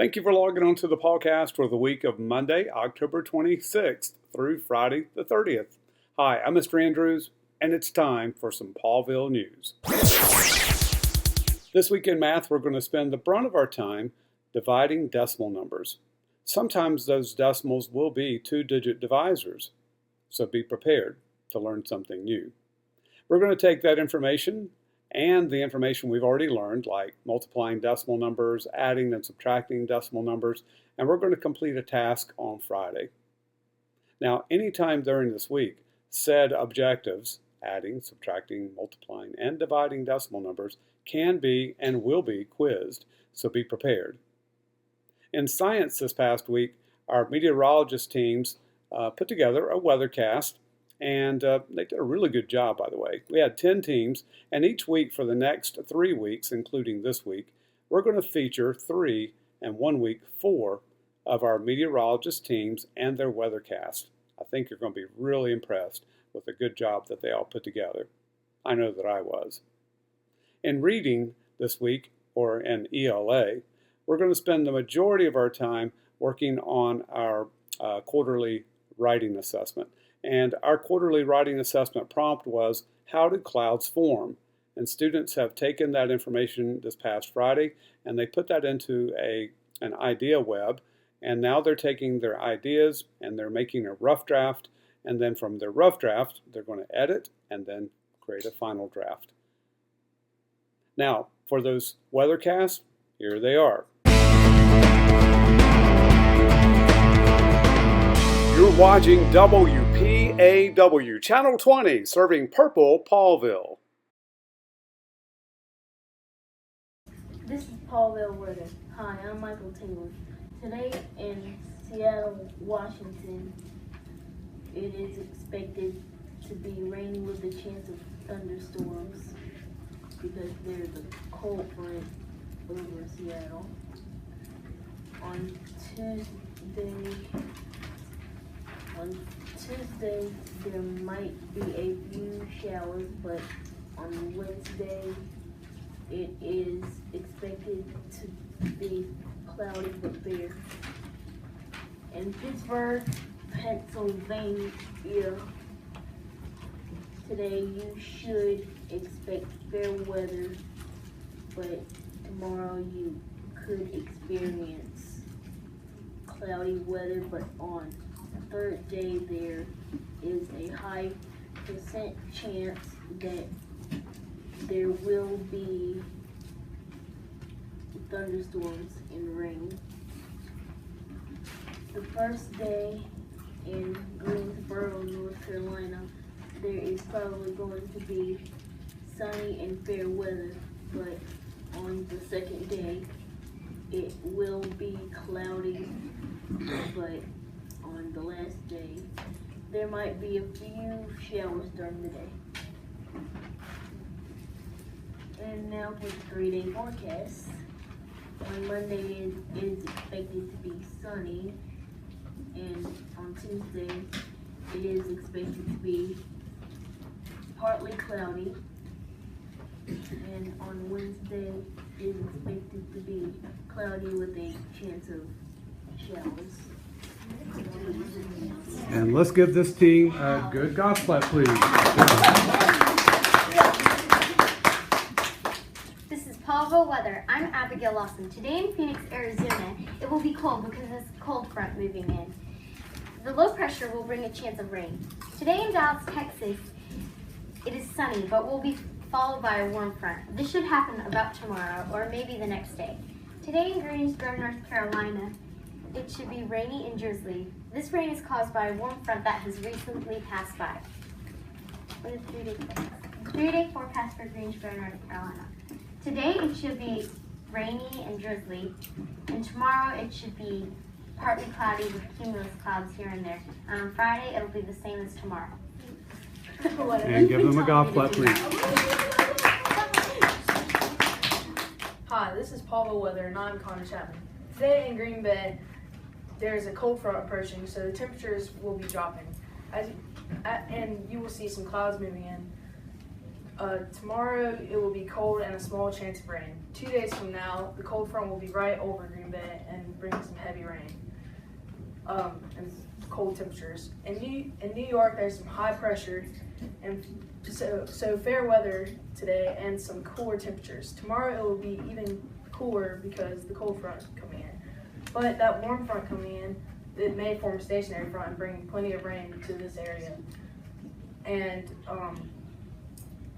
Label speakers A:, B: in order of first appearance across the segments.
A: Thank you for logging on to the PawCast for the week of Monday, October 26th through Friday the 30th. Hi, I'm Mr. Andrews, and it's time for some Pawville news. This week in math, we're going to spend the brunt of our time dividing decimal numbers. Sometimes those decimals will be two-digit divisors, so be prepared to learn something new. We're going to take that information and the information we've already learned, like multiplying decimal numbers, adding and subtracting decimal numbers, and we're going to complete a task on Friday. Now, anytime during this week, said objectives, adding, subtracting, multiplying, and dividing decimal numbers, can be and will be quizzed, so be prepared. In science this past week, our meteorologist teams put together a weathercast, and they did a really good job, by the way. We had 10 teams, and each week for the next 3 weeks, including this week, we're going to feature 3 and 1 week 4 of our meteorologist teams and their weathercast. I think you're going to be really impressed with the good job that they all put together. I know that I was. In reading this week, or in ELA, we're going to spend the majority of our time working on our quarterly writing assessment. And our quarterly writing assessment prompt was, how do clouds form? And students have taken that information this past Friday and they put that into an idea web, and now they're taking their ideas and they're making a rough draft, and then from their rough draft they're going to edit and then create a final draft. Now for those weathercasts, here they are. You're watching WPAW, Channel 20, serving Purple Pawville.
B: This is Pawville weather. Hi, I'm Michael Taylor. Today in Seattle, Washington, it is expected to be rainy with a chance of thunderstorms because there's a cold front over Seattle. On Tuesday, there might be a few showers, but on Wednesday, it is expected to be cloudy but fair. In Pittsburgh, Pennsylvania, today you should expect fair weather, but tomorrow you could experience cloudy weather, but on the third day there is a high percent chance that there will be thunderstorms and rain. The first day in Greensboro, North Carolina, there is probably going to be sunny and fair weather, but on the second day it will be cloudy, but on the last day there might be a few showers during the day. And now for the 3-day forecast. On Monday it is expected to be sunny, and on Tuesday it is expected to be partly cloudy, and on Wednesday it is expected to be cloudy with a chance of showers.
A: And let's give this team a good golf clap, please.
C: This is Pawville weather. I'm Abigail Lawson. Today in Phoenix, Arizona, it will be cold because there's a cold front moving in. The low pressure will bring a chance of rain. Today in Dallas, Texas, it is sunny, but will be followed by a warm front. This should happen about tomorrow or maybe the next day. Today in Greensboro, North Carolina, it should be rainy and drizzly. This rain is caused by a warm front that has recently passed by. What is 3-day forecast for Greensboro, North Carolina? Today it should be rainy and drizzly, and tomorrow it should be partly cloudy with cumulus clouds here and there. And on Friday it'll be the same as tomorrow.
A: And give them a golf clap, please.
D: Hi, this is Pawville weather, and I'm Connor Chapman. Today in Green Bay, there is a cold front approaching, so the temperatures will be dropping. And you will see some clouds moving in. Tomorrow it will be cold and a small chance of rain. 2 days from now, the cold front will be right over Green Bay, and heavy rain and cold temperatures. In New York, there's some high pressure, and so fair weather today and some cooler temperatures. Tomorrow it will be even cooler because the cold front is coming in. But that warm front coming in, it may form a stationary front and bring plenty of rain to this area. And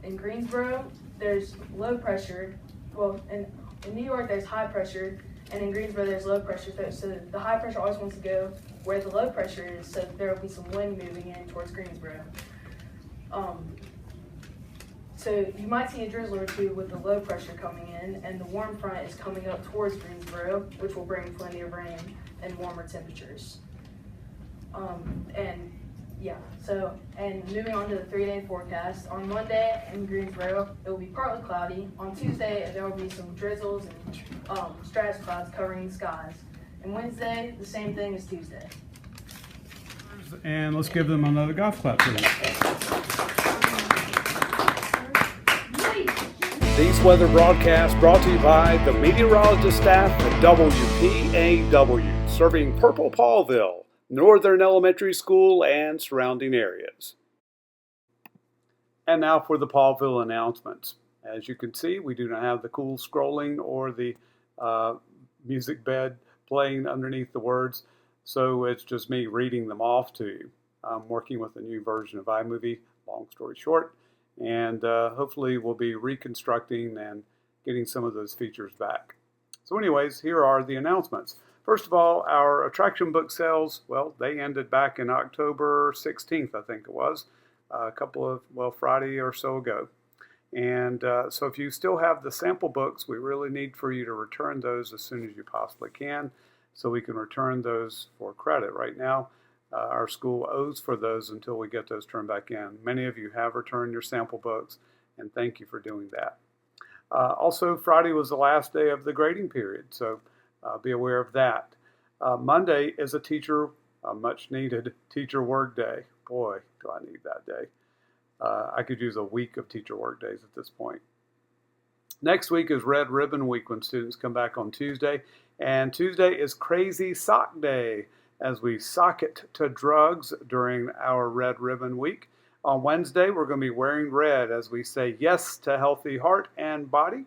D: in Greensboro, there's low pressure. Well, in New York, there's high pressure, and in Greensboro, there's low pressure. So the high pressure always wants to go where the low pressure is, so there will be some wind moving in towards Greensboro. So you might see a drizzle or two with the low pressure coming in, and the warm front is coming up towards Greensboro, which will bring plenty of rain and warmer temperatures. And moving on to the 3-day forecast. On Monday in Greensboro, it will be partly cloudy. On Tuesday, there will be some drizzles and stratus clouds covering the skies. And Wednesday, the same thing as Tuesday.
A: And let's give them another golf clap, please. These weather broadcasts brought to you by the meteorologist staff at WPAW, serving Purple Paulville, Northern Elementary School, and surrounding areas. And now for the Paulville announcements. As you can see, we do not have the cool scrolling or the music bed playing underneath the words, so it's just me reading them off to you. I'm working with a new version of iMovie, long story short, and hopefully we'll be reconstructing and getting some of those features back. So anyways, here are the announcements. First of all, our attraction book sales, well, they ended back in October 16th, I think it was, Friday or so ago. And so if you still have the sample books, we really need for you to return those as soon as you possibly can, so we can return those for credit. Right now, our school owes for those until we get those turned back in. Many of you have returned your sample books, and thank you for doing that. Also, Friday was the last day of the grading period, so be aware of that. Monday is a much needed teacher work day. Boy, do I need that day. I could use a week of teacher work days at this point. Next week is Red Ribbon Week when students come back on Tuesday. And Tuesday is Crazy Sock Day as we sock it to drugs during our Red Ribbon Week. On Wednesday, we're going to be wearing red as we say yes to healthy heart and body.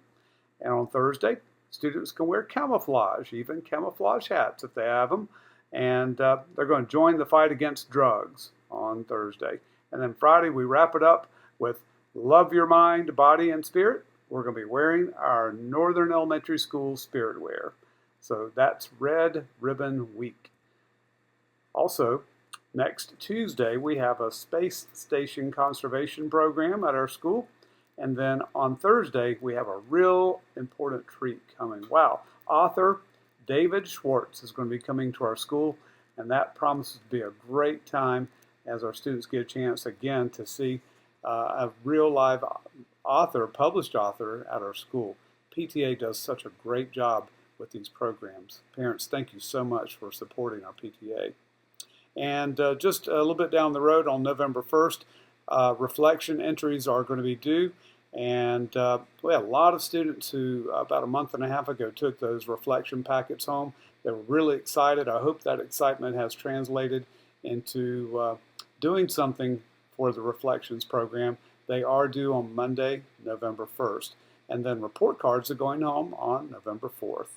A: And on Thursday, students can wear camouflage, even camouflage hats if they have them. And they're going to join the fight against drugs on Thursday. And then Friday, we wrap it up with Love Your Mind, Body, and Spirit. We're going to be wearing our Northern Elementary School spirit wear. So that's Red Ribbon Week. Also, next Tuesday, we have a space station conservation program at our school. And then on Thursday, we have a real important treat coming. Wow, author David Schwartz is going to be coming to our school, and that promises to be a great time as our students get a chance again to see a real live author, published author at our school. PTA does such a great job with these programs. Parents, thank you so much for supporting our PTA. And just a little bit down the road on November 1st, reflection entries are going to be due. And we had a lot of students who about a month and a half ago took those reflection packets home. They were really excited. I hope that excitement has translated into doing something for the Reflections program. They are due on Monday, November 1st. And then report cards are going home on November 4th.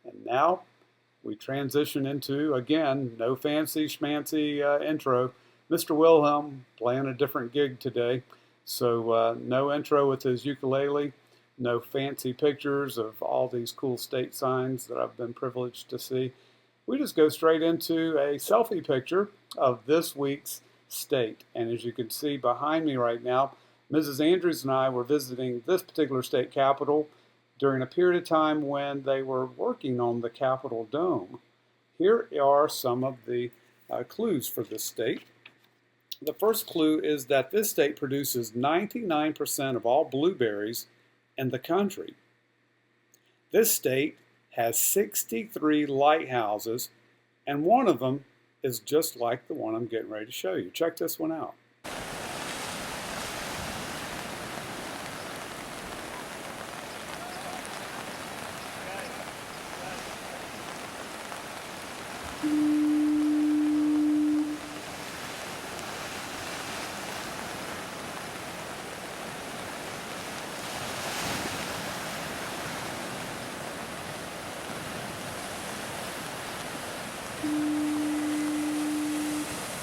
A: And now we transition into, again, no fancy schmancy intro. Mr. Wilhelm playing a different gig today. So no intro with his ukulele, no fancy pictures of all these cool state signs that I've been privileged to see. We just go straight into a selfie picture of this week's state. And as you can see behind me right now, Mrs. Andrews and I were visiting this particular state capitol during a period of time when they were working on the Capitol Dome. Here are some of the clues for this state. The first clue is that this state produces 99% of all blueberries in the country. This state has 63 lighthouses, and one of them is just like the one I'm getting ready to show you. Check this one out.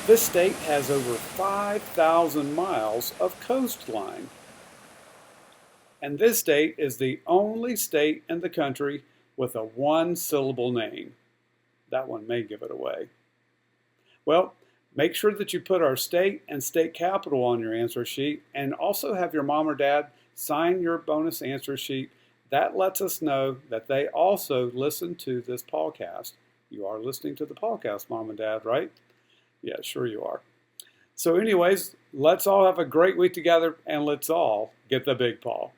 A: This state has over 5,000 miles of coastline. And this state is the only state in the country with a one-syllable name. That one may give it away. Well, make sure that you put our state and state capital on your answer sheet, and also have your mom or dad sign your bonus answer sheet. That lets us know that they also listen to this PawCast. You are listening to the PawCast, Mom and Dad, right? Yeah, sure you are. So anyways, let's all have a great week together, and let's all get the big paw.